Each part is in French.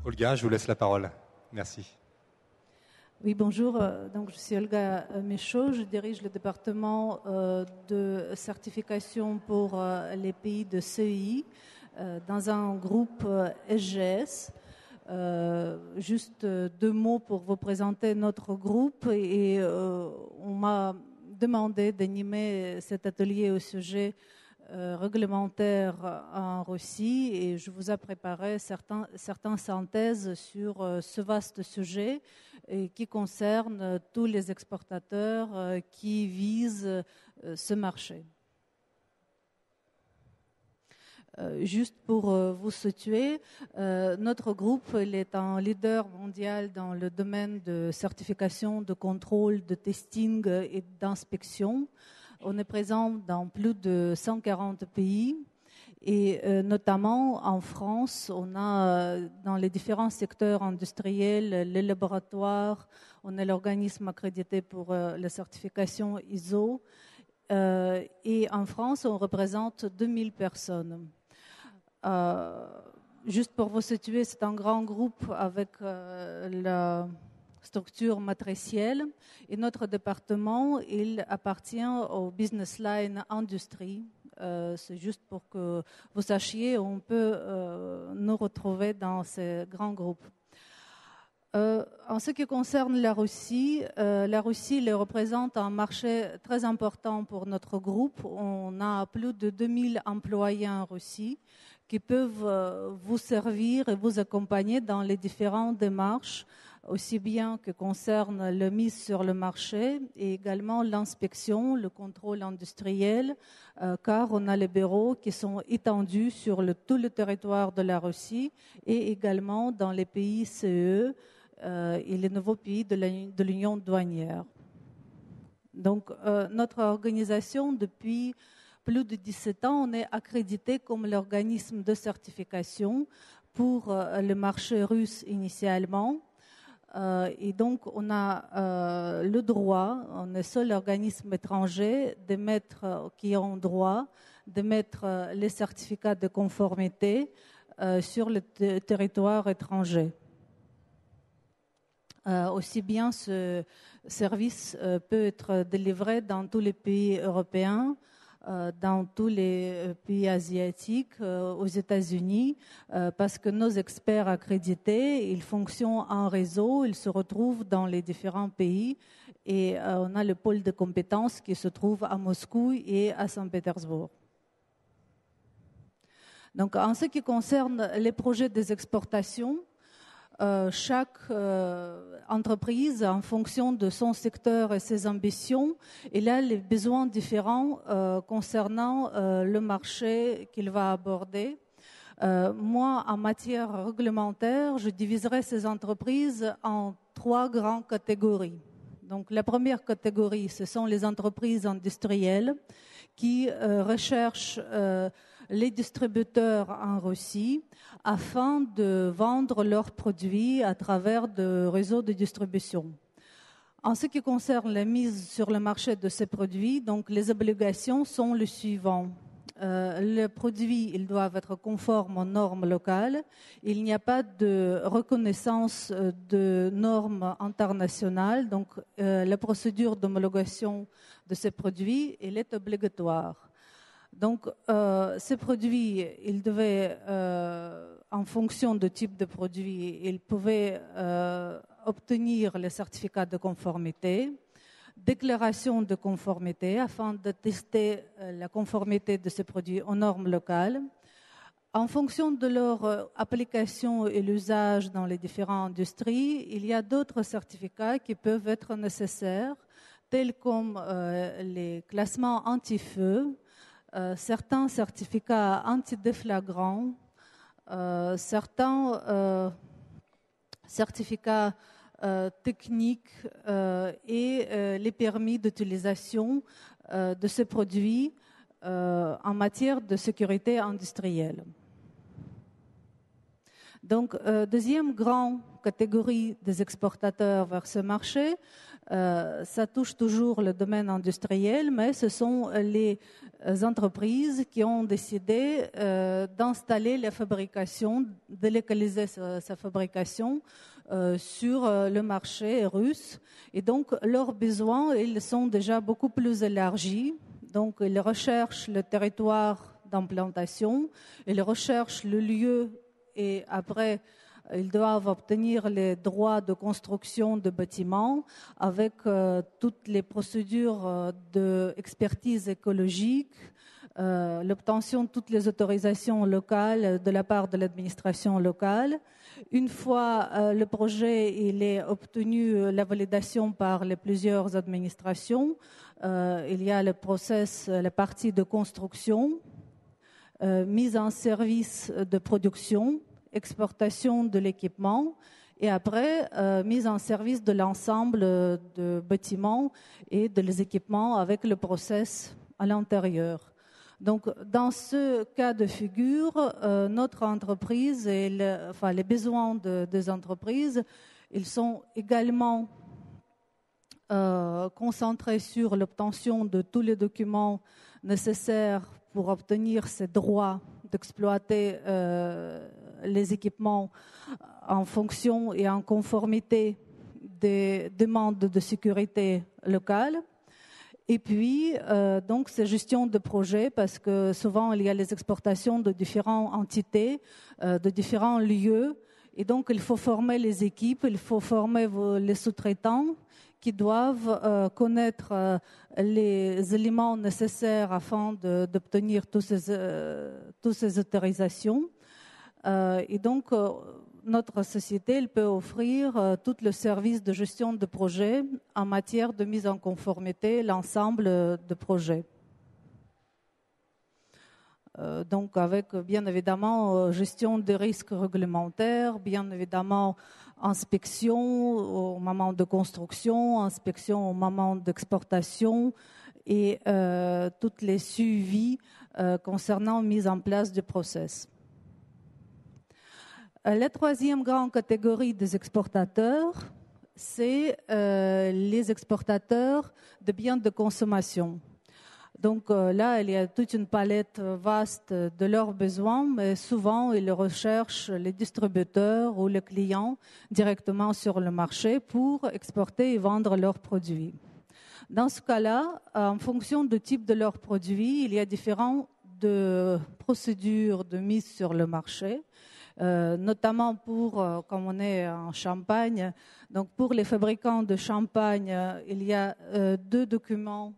Olga, je vous laisse la parole. Merci. Oui, bonjour. Donc, je suis Olga Méchaud. Je dirige le département de certification pour les pays de CEI dans un groupe SGS. Juste deux mots pour vous présenter notre groupe. Et on m'a demandé d'animer cet atelier au sujet réglementaire en Russie et je vous ai préparé certaines synthèses sur ce vaste sujet et qui concerne tous les exportateurs qui visent ce marché. Juste pour vous situer, notre groupe il est un leader mondial dans le domaine de certification, de contrôle, de testing et d'inspection. On est présent dans plus de 140 pays et notamment en France, on a dans les différents secteurs industriels, les laboratoires, on est l'organisme accrédité pour la certification ISO et en France, on représente 2000 personnes. Juste pour vous situer, c'est un grand groupe avec la structure matricielle et notre département, il appartient au business line industrie. C'est juste pour que vous sachiez, on peut nous retrouver dans ces grands groupes. En ce qui concerne la Russie représente un marché très important pour notre groupe. On a plus de 2000 employés en Russie qui peuvent vous servir et vous accompagner dans les différentes démarches, aussi bien que concerne la mise sur le marché et également l'inspection, le contrôle industriel, car on a les bureaux qui sont étendus sur tout le territoire de la Russie et également dans les pays CE et les nouveaux pays de l'Union douanière. Donc, notre organisation, depuis plus de 17 ans, on est accrédité comme l'organisme de certification pour le marché russe initialement. Et donc, on a le droit, on est seul organisme étranger qui ont droit de mettre les certificats de conformité sur le territoire étranger. Aussi bien ce service peut être délivré dans tous les pays européens, dans tous les pays asiatiques, aux États-Unis, parce que nos experts accrédités, ils fonctionnent en réseau, ils se retrouvent dans les différents pays et on a le pôle de compétences qui se trouve à Moscou et à Saint-Pétersbourg. Donc, en ce qui concerne les projets des exportations, chaque entreprise, en fonction de son secteur et ses ambitions, il a les besoins différents concernant le marché qu'il va aborder. Moi, en matière réglementaire, je diviserai ces entreprises en 3 grandes catégories. Donc, la première catégorie, ce sont les entreprises industrielles qui recherchent les distributeurs en Russie afin de vendre leurs produits à travers de réseaux de distribution. En ce qui concerne la mise sur le marché de ces produits, donc les obligations sont les suivantes. Les produits, ils doivent être conformes aux normes locales. Il n'y a pas de reconnaissance de normes internationales. Donc, la procédure d'homologation de ces produits, elle est obligatoire. Donc, ces produits, ils devaient, en fonction du type de produit, ils pouvaient obtenir les certificats de conformité, déclaration de conformité afin de tester la conformité de ces produits aux normes locales. En fonction de leur application et l'usage dans les différentes industries, il y a d'autres certificats qui peuvent être nécessaires, tels comme les classements anti-feu, certains certificats antidéflagrants, certains certificats techniques et les permis d'utilisation de ces produits en matière de sécurité industrielle. Donc, deuxième grande catégorie des exportateurs vers ce marché, Ça touche toujours le domaine industriel, mais ce sont les entreprises qui ont décidé d'installer la fabrication, de localiser sa fabrication sur le marché russe. Et donc, leurs besoins, ils sont déjà beaucoup plus élargis. Donc, ils recherchent le territoire d'implantation, ils recherchent le lieu et après, ils doivent obtenir les droits de construction de bâtiments avec toutes les procédures d'expertise écologique, l'obtention de toutes les autorisations locales de la part de l'administration locale. Une fois le projet il est obtenu la validation par les plusieurs administrations, il y a le process, la partie de construction, mise en service de production, exportation de l'équipement et après mise en service de l'ensemble de bâtiments et de les équipements avec le process à l'intérieur. Donc, dans ce cas de figure, notre entreprise et les besoins des entreprises, ils sont également concentrés sur l'obtention de tous les documents nécessaires pour obtenir ces droits d'exploiter les équipements en fonction et en conformité des demandes de sécurité locale. Et puis, donc, c'est gestion de projet parce que souvent, il y a les exportations de différentes entités, de différents lieux. Et donc, il faut former les équipes, il faut former les sous-traitants qui doivent connaître les éléments nécessaires afin d'obtenir toutes ces autorisations. Et donc, notre société elle peut offrir tout le service de gestion de projet en matière de mise en conformité l'ensemble de projets. Donc, avec bien évidemment gestion des risques réglementaires, bien évidemment inspection au moment de construction, inspection au moment d'exportation et toutes les suivis concernant mise en place du process. La troisième grande catégorie des exportateurs, c'est les exportateurs de biens de consommation. Donc là, il y a toute une palette vaste de leurs besoins, mais souvent, ils recherchent les distributeurs ou les clients directement sur le marché pour exporter et vendre leurs produits. Dans ce cas-là, en fonction du type de leurs produits, il y a différentes procédures de mise sur le marché. Notamment pour, comme on est en Champagne, donc pour les fabricants de champagne, il y a 2 documents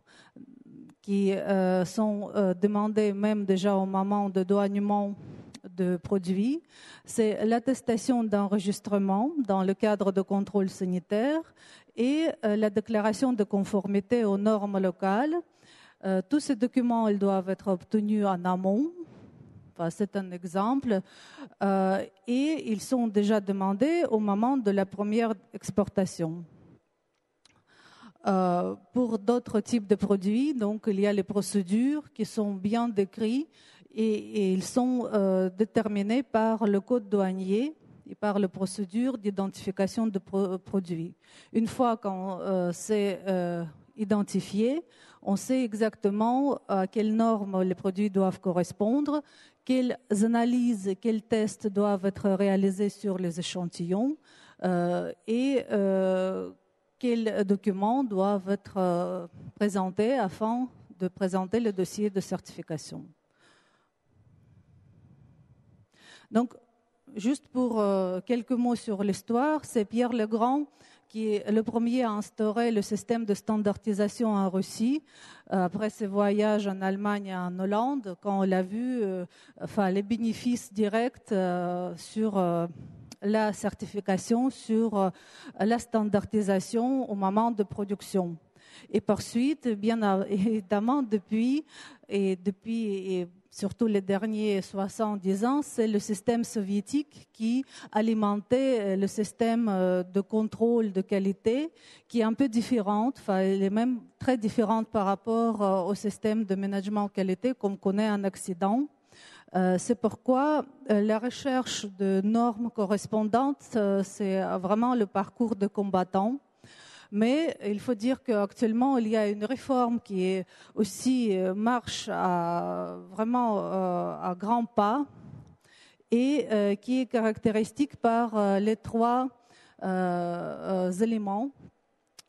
qui sont demandés même déjà au moment de douanement de produits. C'est l'attestation d'enregistrement dans le cadre de contrôle sanitaire et la déclaration de conformité aux normes locales. Tous ces documents ils doivent être obtenus en amont. Enfin, c'est un exemple. Et ils sont déjà demandés au moment de la première exportation. Pour d'autres types de produits, donc, il y a les procédures qui sont bien décrites et ils sont déterminés par le code douanier et par la procédure d'identification de produits. Une fois qu'on s'est identifié, on sait exactement à quelles normes les produits doivent correspondre, quelles analyses, quels tests doivent être réalisés sur les échantillons et quels documents doivent être présentés afin de présenter le dossier de certification. Donc, juste pour quelques mots sur l'histoire, c'est Pierre Legrand qui est le premier à instaurer le système de standardisation en Russie. Après ses voyages en Allemagne et en Hollande, quand on a vu les bénéfices directs sur la certification, sur la standardisation au moment de production. Et par suite, bien évidemment, depuis surtout les derniers 70 ans, c'est le système soviétique qui alimentait le système de contrôle de qualité, qui est un peu différente, elle est même très différente par rapport au système de management qualité qu'on connaît en Occident. C'est pourquoi la recherche de normes correspondantes, c'est vraiment le parcours de combattant. Mais il faut dire qu'actuellement, il y a une réforme qui est aussi marche vraiment à grands pas et qui est caractéristique par les trois éléments.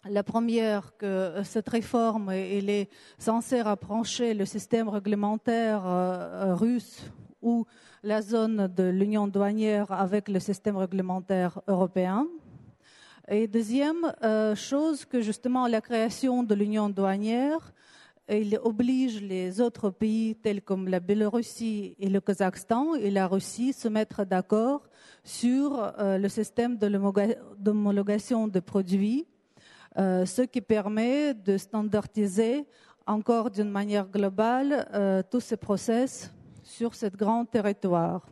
La première, que cette réforme elle est censée rapprocher le système réglementaire russe ou la zone de l'union douanière avec le système réglementaire européen. Et deuxième chose, que justement la création de l'union douanière, il oblige les autres pays tels comme la Biélorussie et le Kazakhstan et la Russie se mettre d'accord sur le système d'homologation de produits, ce qui permet de standardiser encore d'une manière globale tous ces process sur ce grand territoire.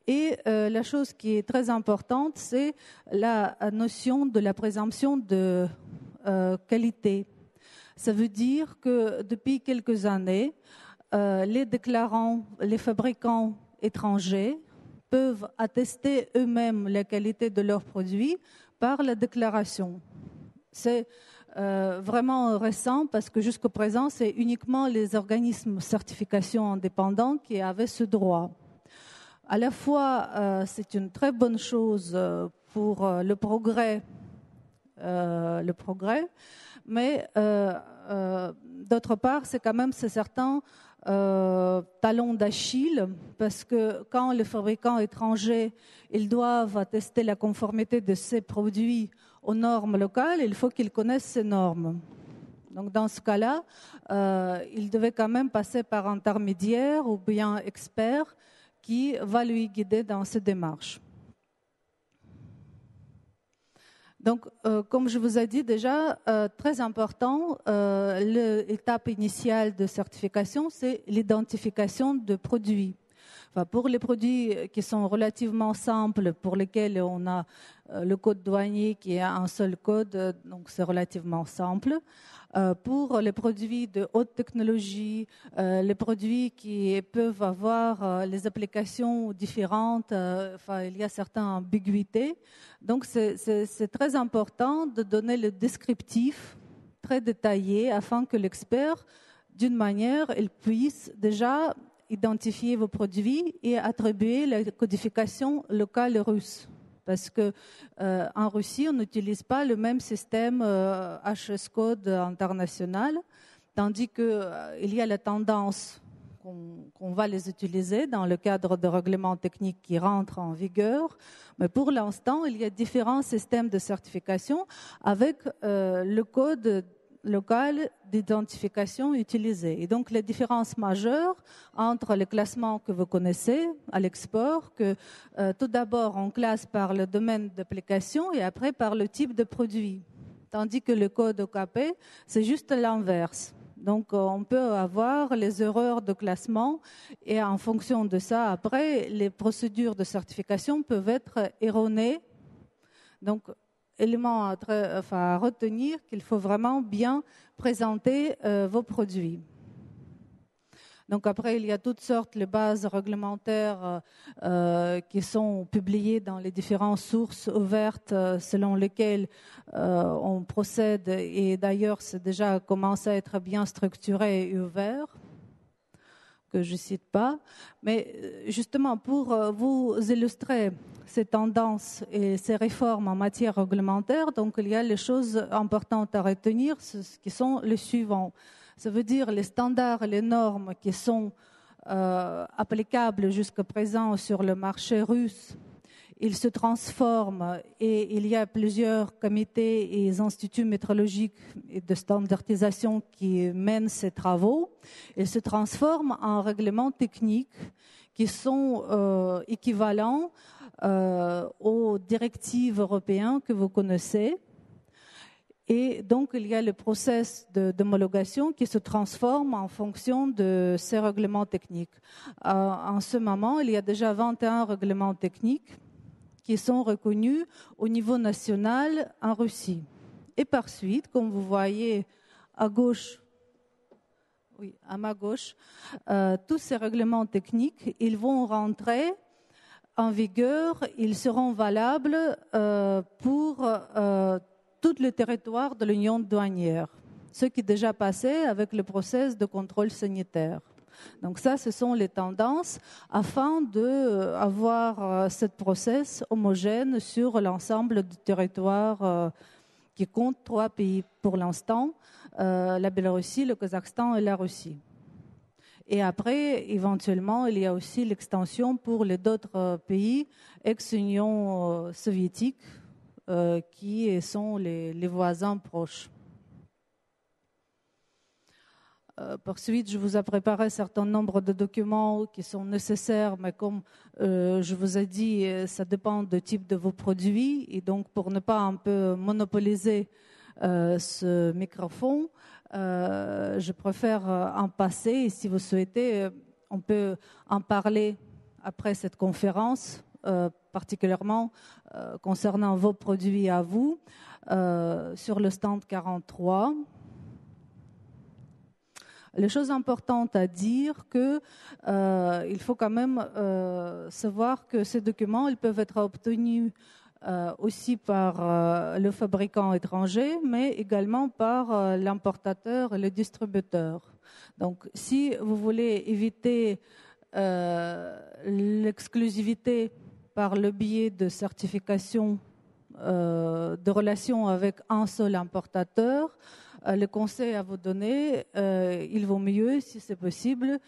Et la chose qui est très importante, c'est la notion de la présomption de qualité. Ça veut dire que depuis quelques années, les déclarants, les fabricants étrangers peuvent attester eux-mêmes la qualité de leurs produits par la déclaration. C'est vraiment récent parce que jusqu'au présent, c'est uniquement les organismes de certification indépendants qui avaient ce droit. À la fois, c'est une très bonne chose pour le progrès, mais d'autre part, c'est quand même certains talons d'Achille, parce que quand les fabricants étrangers ils doivent attester la conformité de ces produits aux normes locales, il faut qu'ils connaissent ces normes. Donc dans ce cas-là, ils devaient quand même passer par intermédiaire ou bien expert qui va lui guider dans cette démarche. Donc, comme je vous ai dit déjà, très important, l'étape initiale de certification, c'est l'identification de produits. Enfin, pour les produits qui sont relativement simples, pour lesquels on a le code douanier qui est un seul code, donc c'est relativement simple. Pour les produits de haute technologie, les produits qui peuvent avoir les applications différentes, enfin, il y a certaines ambiguïtés. Donc, c'est très important de donner le descriptif très détaillé afin que l'expert, d'une manière, il puisse déjà identifier vos produits et attribuer la codification locale russe. Parce que en Russie, on n'utilise pas le même système HS Code international, tandis qu'il y a la tendance qu'on va les utiliser dans le cadre de règlements techniques qui rentrent en vigueur. Mais pour l'instant, il y a différents systèmes de certification avec le code local d'identification utilisé. Et donc, les différences majeures entre les classements que vous connaissez à l'export, que tout d'abord on classe par le domaine d'application et après par le type de produit. Tandis que le code OKP, c'est juste l'inverse. Donc, on peut avoir les erreurs de classement et en fonction de ça, après, les procédures de certification peuvent être erronées. Donc, élément à retenir qu'il faut vraiment bien présenter vos produits. Donc après, il y a toutes sortes de bases réglementaires qui sont publiées dans les différentes sources ouvertes selon lesquelles on procède. Et d'ailleurs, c'est déjà commencé à être bien structuré et ouvert, que je ne cite pas. Mais justement, pour vous illustrer ces tendances et ces réformes en matière réglementaire, donc il y a les choses importantes à retenir, qui sont les suivants. Ça veut dire les standards et les normes qui sont applicables jusqu'à présent sur le marché russe. Ils se transforment et il y a plusieurs comités et instituts métrologiques et de standardisation qui mènent ces travaux. Ils se transforment en règlements techniques qui sont équivalents aux directives européennes que vous connaissez. Et donc, il y a le process d'homologation qui se transforme en fonction de ces règlements techniques. En ce moment, il y a déjà 21 règlements techniques qui sont reconnus au niveau national en Russie. Et par suite, comme vous voyez à gauche, oui, à ma gauche, tous ces règlements techniques, ils vont rentrer en vigueur, ils seront valables pour tout le territoire de l'Union douanière, ce qui est déjà passé avec le processus de contrôle sanitaire. Donc ça, ce sont les tendances afin d'avoir ce process homogène sur l'ensemble du territoire qui compte 3 pays pour l'instant, la Biélorussie, le Kazakhstan et la Russie. Et après, éventuellement, il y a aussi l'extension pour les autres pays ex-Union soviétique qui sont les voisins proches. Par suite, je vous ai préparé un certain nombre de documents qui sont nécessaires, mais comme je vous ai dit, ça dépend du type de vos produits. Et donc, pour ne pas un peu monopoliser ce microphone, je préfère en passer. Et si vous souhaitez, on peut en parler après cette conférence, particulièrement concernant vos produits à vous, sur le stand 43. Les choses importantes à dire il faut quand même savoir que ces documents ils peuvent être obtenus aussi par le fabricant étranger, mais également par l'importateur et le distributeur. Donc, si vous voulez éviter l'exclusivité par le biais de certification de relation avec un seul importateur, le conseil à vous donner, il vaut mieux, si c'est possible,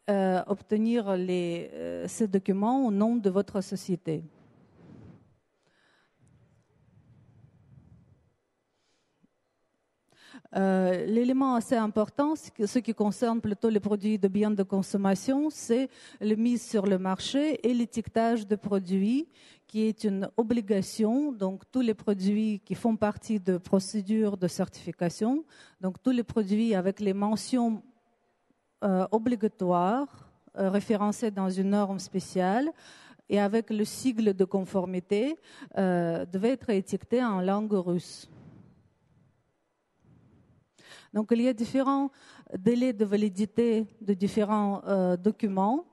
obtenir ces documents au nom de votre société. L'élément assez important, ce qui concerne plutôt les produits de biens de consommation, c'est la mise sur le marché et l'étiquetage de produits, qui est une obligation. Donc, tous les produits qui font partie de procédures de certification, donc tous les produits avec les mentions obligatoires référencées dans une norme spéciale et avec le sigle de conformité, devaient être étiquetés en langue russe. Donc, il y a différents délais de validité de différents documents.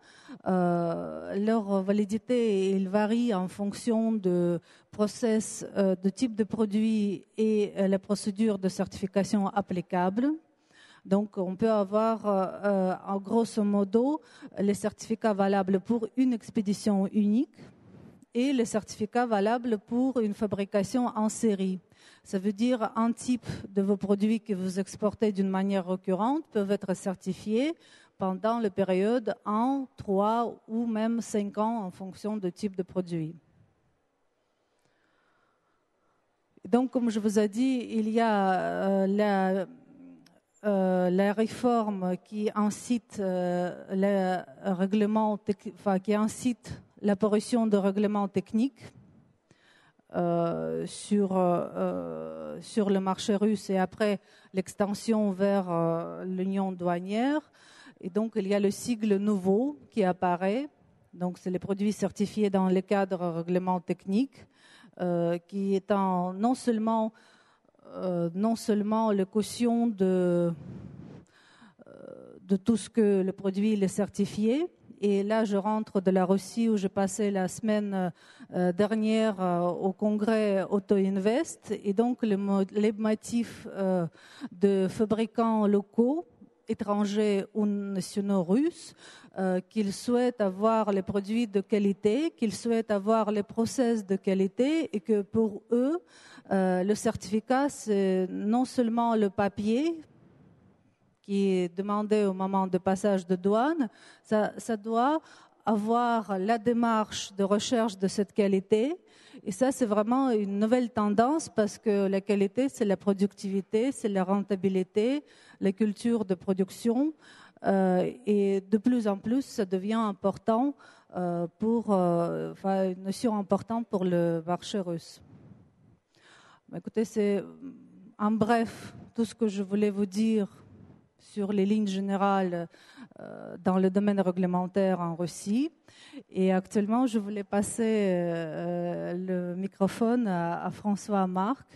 Leur validité il varie en fonction de process, de type de produit et la procédure de certification applicable. Donc, on peut avoir, en grosso modo, les certificats valables pour une expédition unique et les certificats valables pour une fabrication en série. Ça veut dire un type de vos produits que vous exportez d'une manière récurrente peuvent être certifiés pendant la période 1, 3 ou même 5 ans en fonction du type de produit. Donc, comme je vous ai dit, il y a la réforme qui incite qui incite l'apparition de règlements techniques sur le marché russe et après l'extension vers l'union douanière. Et donc, il y a le sigle nouveau qui apparaît. Donc, c'est les produits certifiés dans le cadre règlement technique qui est non seulement le caution de tout ce que le produit est certifié. Et là, je rentre de la Russie où je passais la semaine dernière au congrès Auto Invest. Et donc, les motifs de fabricants locaux, étrangers ou nationaux russes, qu'ils souhaitent avoir les produits de qualité, qu'ils souhaitent avoir les process de qualité et que pour eux, le certificat, c'est non seulement le papier qui est demandé au moment de passage de douane, ça doit avoir la démarche de recherche de cette qualité. Et ça, c'est vraiment une nouvelle tendance parce que la qualité, c'est la productivité, c'est la rentabilité, la culture de production. Et de plus en plus, ça devient important une notion importante pour le marché russe. Écoutez, c'est en bref tout ce que je voulais vous dire sur les lignes générales dans le domaine réglementaire en Russie. Et actuellement, je voulais passer le microphone à François Marc,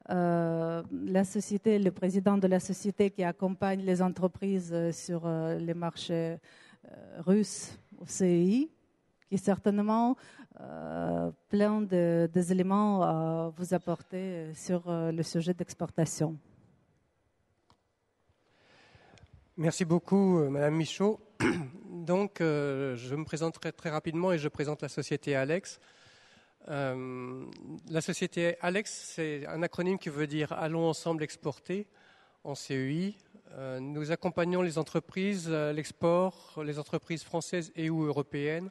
le président de la société qui accompagne les entreprises sur les marchés russes au CEI, qui est certainement plein des éléments à vous apporter sur le sujet d'exportation. Merci beaucoup, Madame Michaud. Donc, je me présenterai très rapidement et je présente la société Alex. La société Alex, c'est un acronyme qui veut dire « Allons ensemble exporter » en CEI. Nous accompagnons les entreprises à l'export, les entreprises françaises et ou européennes,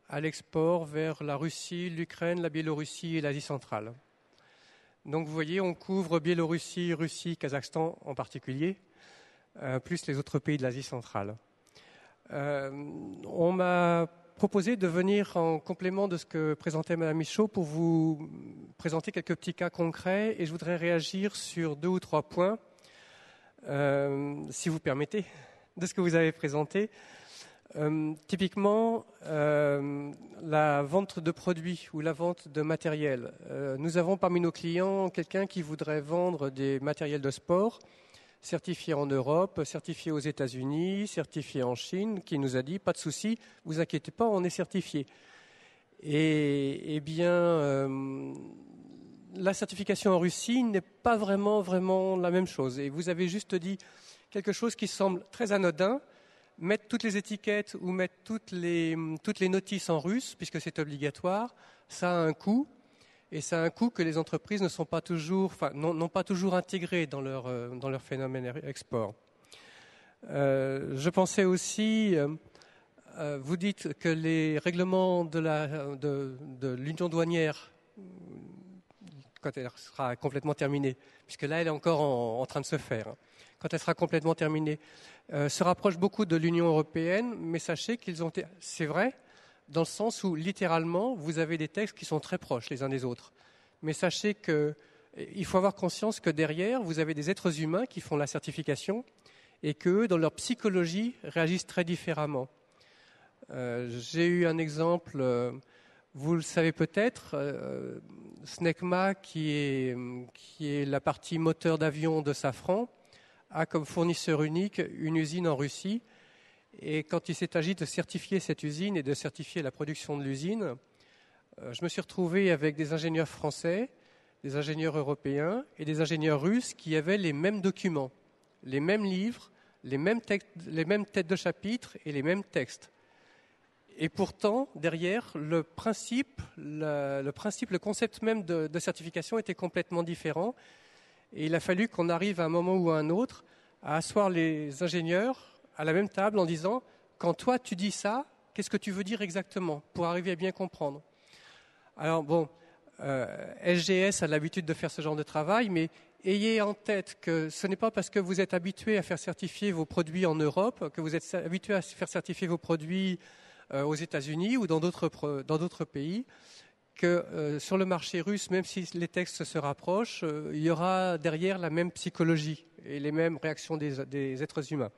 à l'export vers la Russie, l'Ukraine, la Biélorussie et l'Asie centrale. Donc vous voyez, on couvre Biélorussie, Russie, Kazakhstan en particulier, plus les autres pays de l'Asie centrale. On m'a proposé de venir en complément de ce que présentait Madame Michaud pour vous présenter quelques petits cas concrets et je voudrais réagir sur 2 ou 3 points. Si vous permettez, de ce que vous avez présenté. Typiquement, la vente de produits ou la vente de matériel. Nous avons parmi nos clients quelqu'un qui voudrait vendre des matériels de sport certifiés en Europe, certifiés aux États-Unis, certifiés en Chine, qui nous a dit, pas de souci, vous inquiétez pas, on est certifié. Et bien... la certification en Russie n'est pas vraiment la même chose. Et vous avez juste dit quelque chose qui semble très anodin, mettre toutes les étiquettes ou mettre toutes les notices en russe, puisque c'est obligatoire, ça a un coût. Et ça a un coût que les entreprises n'ont pas toujours intégré dans leur phénomène export. Je pensais aussi... vous dites que les règlements de l'union douanière, quand elle sera complètement terminée, puisque là elle est encore en train de se faire, quand elle sera complètement terminée, se rapproche beaucoup de l'Union européenne, mais sachez qu'ils ont été, c'est vrai, dans le sens où littéralement vous avez des textes qui sont très proches les uns des autres. Mais sachez qu'il faut avoir conscience que derrière vous avez des êtres humains qui font la certification et qu'eux, dans leur psychologie, réagissent très différemment. J'ai eu un exemple... vous le savez peut-être, Snecma, qui est la partie moteur d'avion de Safran, a comme fournisseur unique une usine en Russie. Et quand il s'est agi de certifier cette usine et de certifier la production de l'usine, je me suis retrouvé avec des ingénieurs français, des ingénieurs européens et des ingénieurs russes qui avaient les mêmes documents, les mêmes livres, les mêmes têtes de chapitre et les mêmes textes. Et pourtant, derrière, le concept même de certification était complètement différent. Et il a fallu qu'on arrive à un moment ou à un autre à asseoir les ingénieurs à la même table en disant « Quand toi tu dis ça, qu'est-ce que tu veux dire exactement ?» pour arriver à bien comprendre. Alors bon, SGS a l'habitude de faire ce genre de travail, mais ayez en tête que ce n'est pas parce que vous êtes habitué à faire certifier vos produits en Europe, que vous êtes habitué à faire certifier vos produits aux États-Unis ou dans d'autres pays, que sur le marché russe, même si les textes se rapprochent, il y aura derrière la même psychologie et les mêmes réactions des êtres humains.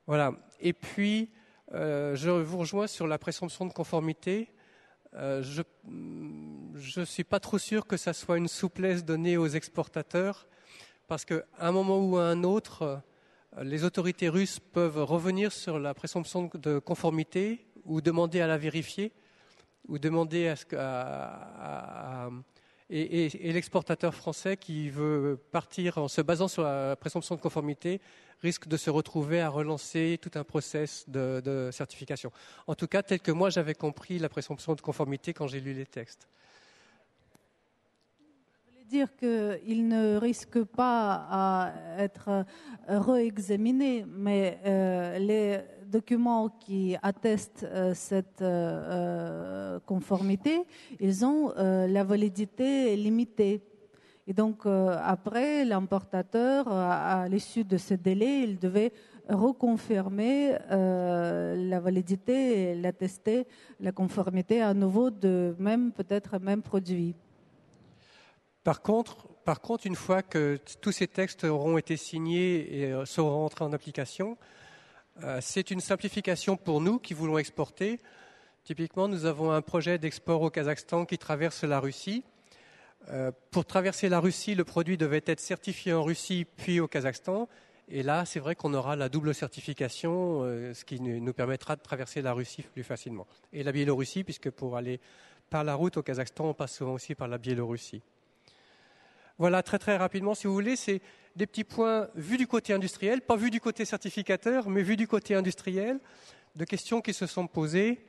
Voilà. Et puis, je vous rejoins sur la présomption de conformité. Je ne suis pas trop sûr que ça soit une souplesse donnée aux exportateurs, parce qu'à un moment ou à un autre, les autorités russes peuvent revenir sur la présomption de conformité ou demander à la vérifier, ou demander et l'exportateur français qui veut partir en se basant sur la présomption de conformité risque de se retrouver à relancer tout un process de certification. En tout cas, tel que moi j'avais compris la présomption de conformité quand j'ai lu les textes. Dire qu'il ne risque pas à être réexaminé, mais les documents qui attestent cette conformité, ils ont la validité limitée. Et donc après, l'importateur, à l'issue de ce délai, il devait reconfirmer la validité et l'attester la conformité à nouveau de peut-être même produit. Par contre, une fois que tous ces textes auront été signés et seront entrés en application, c'est une simplification pour nous qui voulons exporter. Typiquement, nous avons un projet d'export au Kazakhstan qui traverse la Russie. Pour traverser la Russie, le produit devait être certifié en Russie puis au Kazakhstan. Et là, c'est vrai qu'on aura la double certification, ce qui nous permettra de traverser la Russie plus facilement. Et la Biélorussie, puisque pour aller par la route au Kazakhstan, on passe souvent aussi par la Biélorussie. Voilà, très très rapidement, si vous voulez, c'est des petits points vus du côté industriel, pas vus du côté certificateur, mais vus du côté industriel, de questions qui se sont posées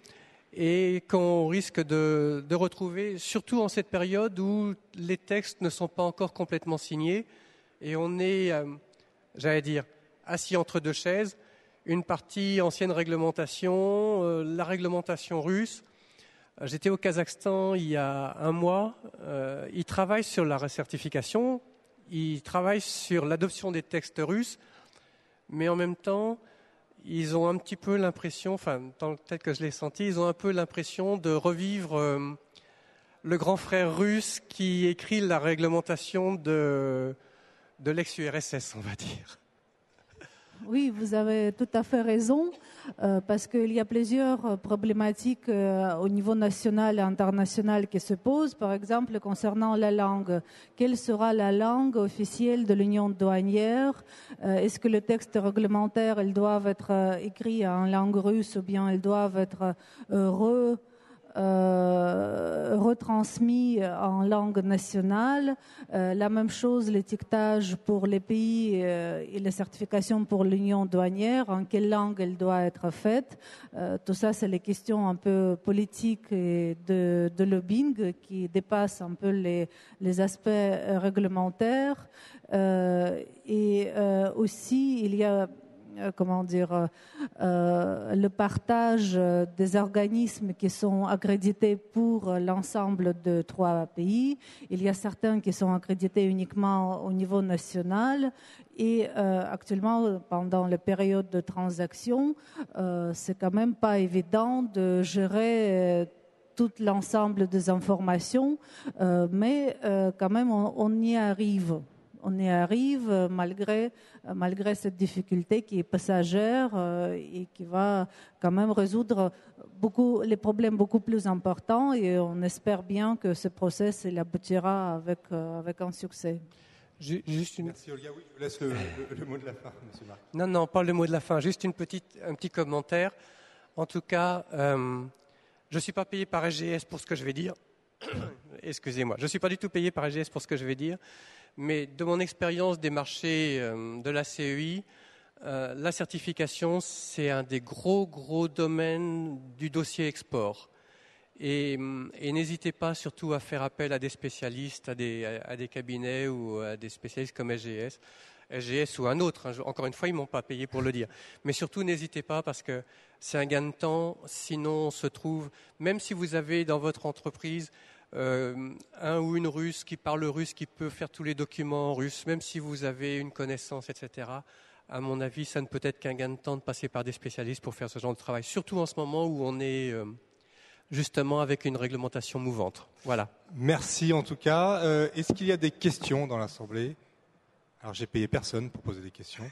et qu'on risque de retrouver, surtout en cette période où les textes ne sont pas encore complètement signés et on est, j'allais dire, assis entre deux chaises, une partie ancienne réglementation, la réglementation russe. J'étais au Kazakhstan il y a un mois, ils travaillent sur la certification, ils travaillent sur l'adoption des textes russes, mais en même temps, ils ont un petit peu l'impression, enfin, tel que je l'ai senti, ils ont un peu l'impression de revivre le grand frère russe qui écrit la réglementation de l'ex-URSS, on va dire. Oui, vous avez tout à fait raison, parce qu'il y a plusieurs problématiques au niveau national et international qui se posent. Par exemple, concernant la langue, quelle sera la langue officielle de l'Union douanière? Est-ce que les textes réglementaires, ils doivent être écrits en langue russe ou bien ils doivent être retransmis en langue nationale. La même chose, l'étiquetage pour les pays et les certifications pour l'union douanière, en quelle langue elle doit être faite. Tout ça, c'est les questions un peu politiques et de lobbying qui dépassent un peu les aspects réglementaires. Et aussi, il y a le partage des organismes qui sont accrédités pour l'ensemble de 3 pays. Il y a certains qui sont accrédités uniquement au niveau national et actuellement, pendant les périodes de transaction, c'est quand même pas évident de gérer tout l'ensemble des informations, mais quand même on y arrive. On y arrive malgré cette difficulté qui est passagère et qui va quand même résoudre les problèmes beaucoup plus importants et on espère bien que ce process il aboutira avec un succès. Merci Olga. Oui, je vous laisse le mot de la fin, Monsieur Marc. Non, pas le mot de la fin, juste un petit commentaire. En tout cas, je ne suis pas payé par SGS pour ce que je vais dire. Excusez-moi, je ne suis pas du tout payé par SGS pour ce que je vais dire. Mais de mon expérience des marchés de la CEI, la certification, c'est un des gros domaines du dossier export. Et n'hésitez pas surtout à faire appel à des spécialistes, à des cabinets ou à des spécialistes comme SGS ou un autre. Encore une fois, ils ne m'ont pas payé pour le dire. Mais surtout, n'hésitez pas parce que c'est un gain de temps. Sinon, on se trouve, même si vous avez dans votre entreprise un ou une russe qui parle russe, qui peut faire tous les documents en russe, même si vous avez une connaissance, etc. À mon avis, ça ne peut être qu'un gain de temps de passer par des spécialistes pour faire ce genre de travail. Surtout en ce moment où on est justement avec une réglementation mouvante. Voilà. Merci en tout cas. Est-ce qu'il y a des questions dans l'Assemblée? Alors j'ai payé personne pour poser des questions.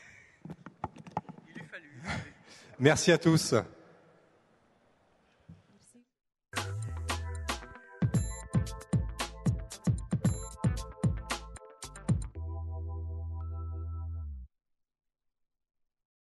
Il lui fallu. Merci à tous.